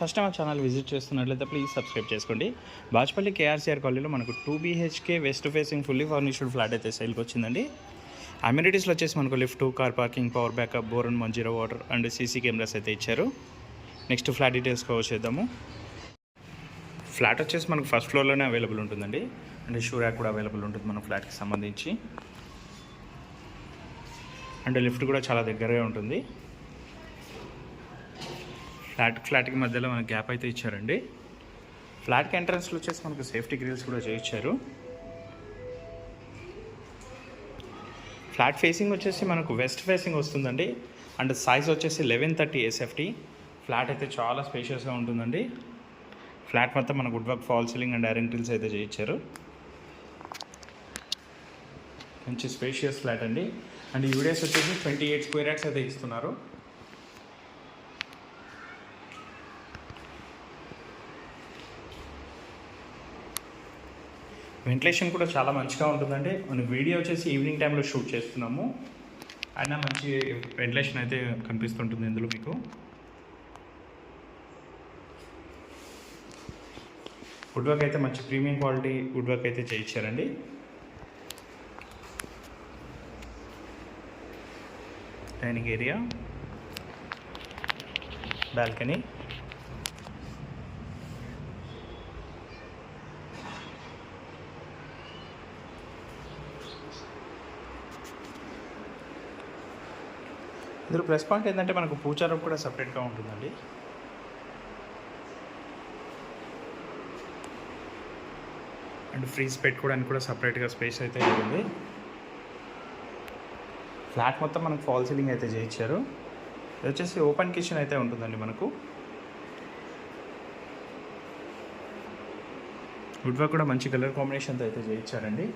First time మా channel visit చేస్తున్నట్లయితే please subscribe చేసుకోండి. బాజ్పల్లి కేఆర్సీఆర్ కాలనీలో మనకు 2 BHK west facing fully furnished flat అయితే సేల్కి వచ్చిందండి. అమ్యూనిటీస్లో వచ్చేసి మనకు lift, car parking, power backup, bore and 10 water and CC cameras అయితే ఇచ్చారు. నెక్స్ట్ ఫ్లాట్ డీటెయిల్స్ కవర్ చేద్దాము. ఫ్లాట్ వచ్చేసి మనకు ఫస్ట్ ఫ్లోర్లోనే అవైలబుల్ ఉంటుందండి. అండ్ షూ ర్యాక్ కూడా అవైలబుల్ ఉంటుంది మన ఫ్లాట్కి సంబంధించి. అండ్ లిఫ్ట్ కూడా చాలా దగ్గరగా ఉంటుంది. ఫ్లాట్కి మధ్యలో మనకు గ్యాప్ అయితే ఇచ్చారండి. ఫ్లాట్కి ఎంట్రన్స్లో వచ్చేసి మనకు సేఫ్టీ గ్రిల్స్ కూడా చేయించారు. ఫ్లాట్ ఫేసింగ్ వచ్చేసి మనకు వెస్ట్ ఫేసింగ్ వస్తుందండి. అండ్ సైజ్ వచ్చేసి 1130 SFT. ఫ్లాట్ అయితే చాలా స్పేషియస్గా ఉంటుందండి. ఫ్లాట్ మొత్తం మనకు wood work, fall ceiling and iron grills అయితే చేయించారు. మంచి స్పేషియస్ ఫ్లాట్ అండి. అండ్ ఈ వీడియోస్ వచ్చేసి 28 స్క్వేర్ యార్డ్స్ అయితే ఇస్తున్నారు. వెంటిలేషన్ కూడా చాలా మంచిగా ఉంటుందండి. మన వీడియో వచ్చేసి ఈవినింగ్ టైంలో షూట్ చేస్తున్నాము. అయినా మంచి వెంటిలేషన్ అయితే కనిపిస్తుంటుంది ఇందులో మీకు. వుడ్ వర్క్ అయితే మంచి ప్రీమియం క్వాలిటీ వుడ్ వర్క్ అయితే చేయించారండి. డైనింగ్ ఏరియా, బాల్కనీ, ఇందులో ప్లస్ పాయింట్ ఏంటంటే మనకు పూజా రూమ్ కూడా సపరేట్గా ఉంటుందండి. అండ్ ఫ్రీజ్ పెట్టుకోవడానికి కూడా సపరేట్గా స్పేస్ అయితే ఉంటుంది. ఫ్లాట్ మొత్తం మనకు ఫాల్ సీలింగ్ అయితే చేయించారు. ఇది వచ్చేసి ఓపెన్ కిచెన్ అయితే ఉంటుందండి మనకు. వుడ్ వర్క్ కూడా మంచి కలర్ కాంబినేషన్తో అయితే చేయించారండి.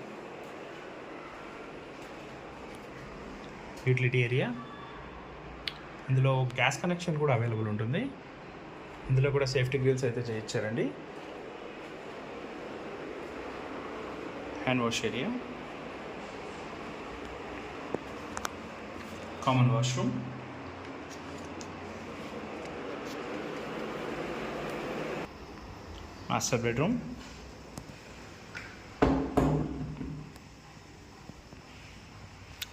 యూటిలిటీ ఏరియా, ఇందులో గ్యాస్ కనెక్షన్ కూడా అవైలబుల్ ఉంటుంది. ఇందులో కూడా సేఫ్టీ గ్రిల్స్ అయితే చేయించారండి. Hand wash area, common washroom, master bedroom,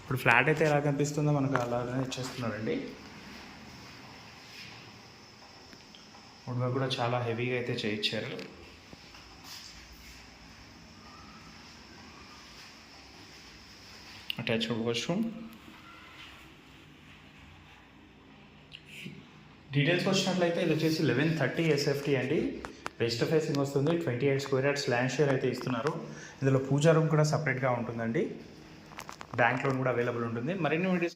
ఇప్పుడు ఫ్లాట్ అయితే ఎలా కనిపిస్తుందో మనకు అలానే ఇచ్చేస్తున్నారండి. వుడ్ వర్క్ కూడా చాలా హెవీగా అయితే చేయించారు. Attached washroom. డీటెయిల్స్ వచ్చినట్లయితే ఇది వచ్చేసి 1130 SFT అండి. వెస్ట్ ఫేసింగ్ వస్తుంది. 28 స్క్వేర్ యార్డ్స్ ల్యాండ్ షేర్ అయితే ఇస్తున్నారు. ఇందులో పూజా రూమ్ కూడా సపరేట్గా ఉంటుందండి. బ్యాంక్ లోన్ కూడా అవైలబుల్ ఉంటుంది. మరిన్ని వీడియోస్